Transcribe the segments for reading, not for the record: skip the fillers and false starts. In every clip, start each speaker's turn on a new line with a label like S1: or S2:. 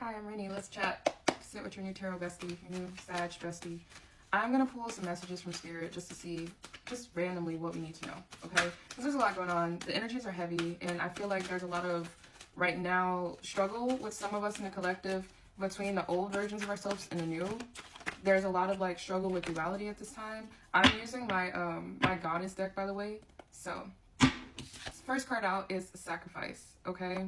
S1: Hi, I'm Renee. Let's chat. Sit with your new tarot bestie, your new Sag bestie. I'm going to pull some messages from Spirit just to see, just randomly, what we need to know, okay? Because there's a lot going on. The energies are heavy, and I feel like there's a lot of, right now, struggle with some of us in the collective between the old versions of ourselves and the new. There's a lot of, like, struggle with duality at this time. I'm using my, my Goddess deck, by the way. So, first card out is Sacrifice, okay?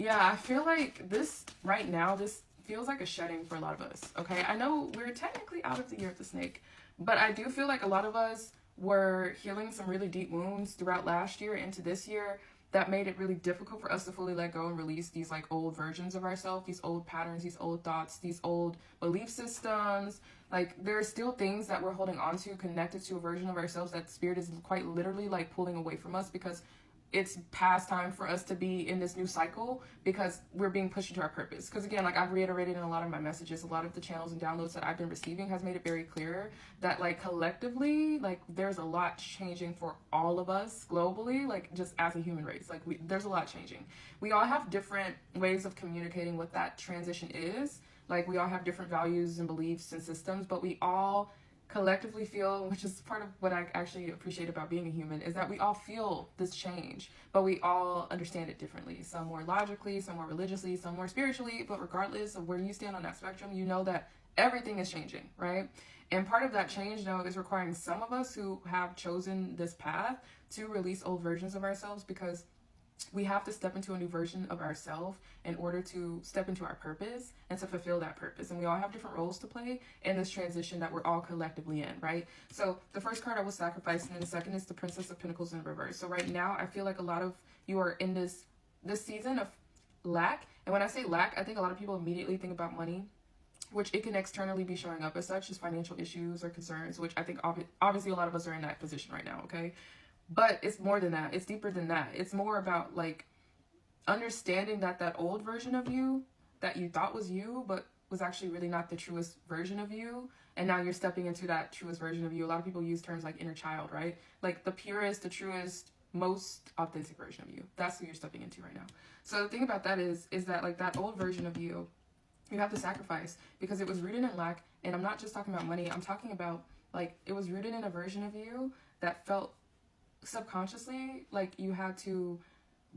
S1: Yeah, I feel like this, right now, this feels like a shedding for a lot of us, okay? I know we're technically out of the year of the snake, but I do feel like a lot of us were healing some really deep wounds throughout last year into this year that made it really difficult for us to fully let go and release these like old versions of ourselves, these old patterns, these old thoughts, these old belief systems. Like, there are still things that we're holding on to connected to a version of ourselves that Spirit is quite literally like pulling away from us, because it's past time for us to be in this new cycle, because we're being pushed into our purpose. Because again, like I've reiterated in a lot of my messages, a lot of the channels and downloads that I've been receiving has made it very clear that like collectively, like there's a lot changing for all of us globally, like just as a human race. Like there's a lot changing. We all have different ways of communicating what that transition is. Like we all have different values and beliefs and systems, but we all collectively feel, which is part of what I actually appreciate about being a human, is that we all feel this change, but we all understand it differently. Some more logically, some more religiously, some more spiritually, but regardless of where you stand on that spectrum, you know that everything is changing, right? And part of that change, though, is requiring some of us who have chosen this path to release old versions of ourselves, because we have to step into a new version of ourselves in order to step into our purpose and to fulfill that purpose. And we all have different roles to play in this transition that we're all collectively in, right? So the first card I will Sacrifice, and then the second is the Princess of Pentacles in reverse. So right now, I feel like a lot of you are in this season of lack. And when I say lack, I think a lot of people immediately think about money, which it can externally be showing up as such as financial issues or concerns, which I think obviously a lot of us are in that position right now, okay? But it's more than that. It's deeper than that. It's more about like understanding that that old version of you that you thought was you, but was actually really not the truest version of you. And now you're stepping into that truest version of you. A lot of people use terms like inner child, right? Like the purest, the truest, most authentic version of you. That's who you're stepping into right now. So the thing about that is that like that old version of you, you have to sacrifice because it was rooted in lack. And I'm not just talking about money. I'm talking about like it was rooted in a version of you that felt subconsciously like you had to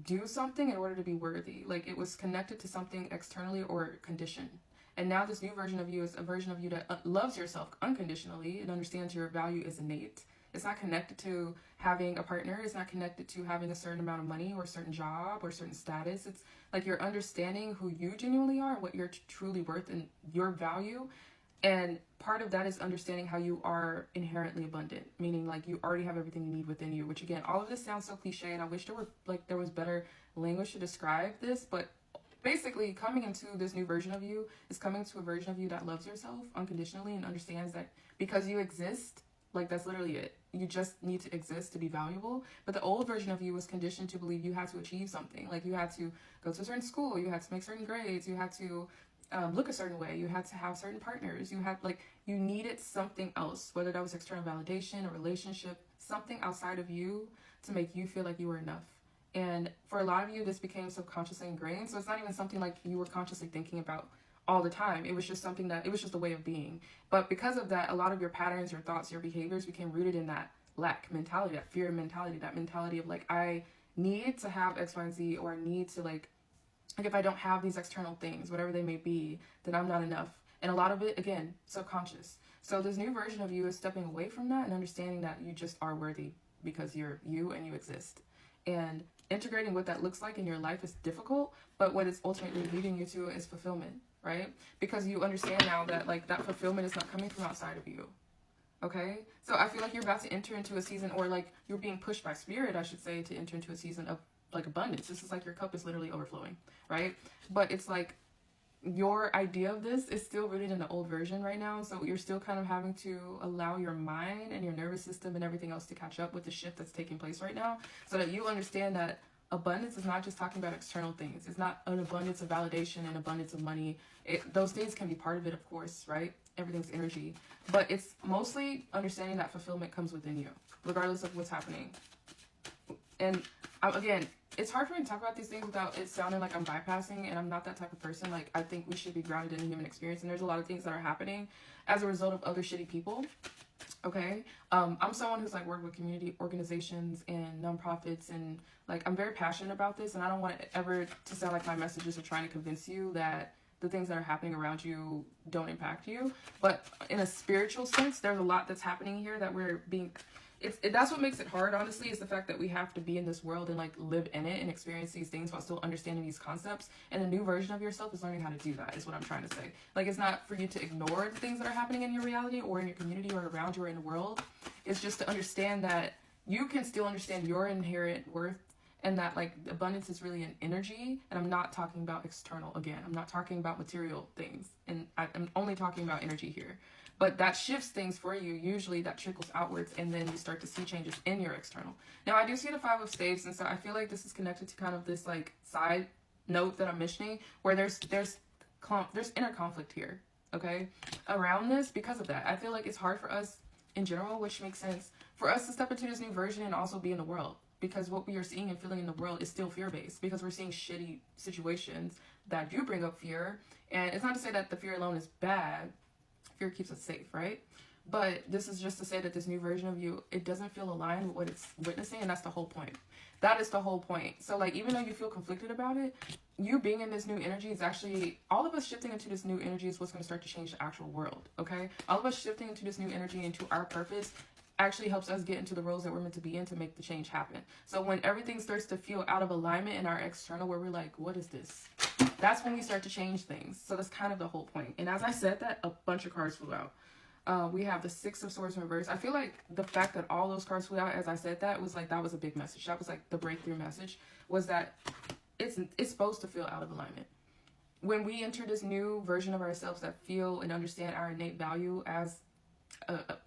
S1: do something in order to be worthy. Like it was connected to something externally or conditioned. And now this new version of you is a version of you that loves yourself unconditionally and understands your value is innate. It's not connected to having a partner. It's not connected to having a certain amount of money or a certain job or a certain status. It's like you're understanding who you genuinely are, what you're truly worth and your value. And part of that is understanding how you are inherently abundant, meaning like you already have everything you need within you, which again, all of this sounds so cliche, and I wish there was better language to describe this, but basically coming into this new version of you is coming to a version of you that loves yourself unconditionally and understands that because you exist, like that's literally it. You just need to exist to be valuable. But the old version of you was conditioned to believe you had to achieve something. Like you had to go to a certain school, you had to make certain grades, you had to look a certain way, you had to have certain partners, you needed something else, whether that was external validation, a relationship, something outside of you to make you feel like you were enough. And for a lot of you, this became subconsciously ingrained, so it's not even something like you were consciously thinking about all the time. It was just something that, it was just a way of being. But because of that, a lot of your patterns, your thoughts, your behaviors became rooted in that lack mentality, that fear mentality, that mentality of like, I need to have X, Y, and Z, or I need to like if I don't have these external things, whatever they may be, then I'm not enough. And a lot of it, again, subconscious. So this new version of you is stepping away from that and understanding that you just are worthy because you're you and you exist. And integrating what that looks like in your life is difficult, but what it's ultimately leading you to is fulfillment, right? Because you understand now that like that fulfillment is not coming from outside of you. Okay? So I feel like you're about to enter into a season, or like you're being pushed by spirit, I should say, to enter into a season of like abundance. This is like your cup is literally overflowing, right? But it's like your idea of this is still rooted in the old version right now. So you're still kind of having to allow your mind and your nervous system and everything else to catch up with the shift that's taking place right now, so that you understand that abundance is not just talking about external things. It's not an abundance of validation and abundance of money. Those things can be part of it, of course, right? Everything's energy. But it's mostly understanding that fulfillment comes within you, regardless of what's happening. And again, it's hard for me to talk about these things without it sounding like I'm bypassing, and I'm not that type of person. Like, I think we should be grounded in the human experience, and there's a lot of things that are happening as a result of other shitty people. Okay. I'm someone who's like worked with community organizations and nonprofits, and like I'm very passionate about this, and I don't want it ever to sound like my messages are trying to convince you that the things that are happening around you don't impact you. But in a spiritual sense, there's a lot that's happening here that we're being, that's what makes it hard, honestly, is the fact that we have to be in this world and like live in it and experience these things while still understanding these concepts. And the new version of yourself is learning how to do that, is what I'm trying to say. Like, it's not for you to ignore the things that are happening in your reality or in your community or around you or in the world. It's just to understand that you can still understand your inherent worth, and that like abundance is really an energy. And I'm not talking about external, again, I'm not talking about material things, and I'm only talking about energy here. But that shifts things for you. Usually that trickles outwards, and then you start to see changes in your external. Now, I do see the 5 of Staves, and so I feel like this is connected to kind of this like side note that I'm mentioning, where there's inner conflict here, okay, around this. Because of that, I feel like it's hard for us in general, which makes sense, for us to step into this new version and also be in the world. Because what we are seeing and feeling in the world is still fear-based, because we're seeing shitty situations that do bring up fear. And it's not to say that the fear alone is bad. Fear keeps us safe, right? But this is just to say that this new version of you, it doesn't feel aligned with what it's witnessing, and that's the whole point. That is the whole point. So like, even though you feel conflicted about it, you being in this new energy is actually, all of us shifting into this new energy is what's going to start to change the actual world, okay? All of us shifting into this new energy, into our purpose, actually helps us get into the roles that we're meant to be in to make the change happen. So when everything starts to feel out of alignment in our external, where we're like, what is this? That's when we start to change things. So that's kind of the whole point. And as I said that, a bunch of cards flew out. We have the 6 of Swords in reverse. I feel like the fact that all those cards flew out as I said that was like, that was a big message. That was like the breakthrough message, was that it's supposed to feel out of alignment. When we enter this new version of ourselves that feel and understand our innate value as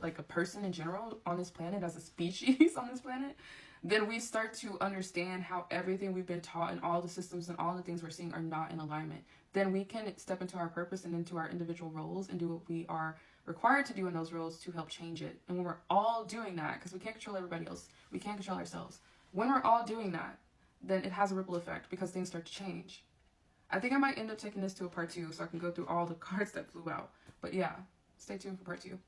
S1: like a person in general on this planet, as a species on this planet, then we start to understand how everything we've been taught and all the systems and all the things we're seeing are not in alignment. Then we can step into our purpose and into our individual roles and do what we are required to do in those roles to help change it. And when we're all doing that, because we can't control everybody else, we can't control ourselves. When we're all doing that, then it has a ripple effect, because things start to change. I think I might end up taking this to a part 2 so I can go through all the cards that flew out. But yeah, stay tuned for part 2.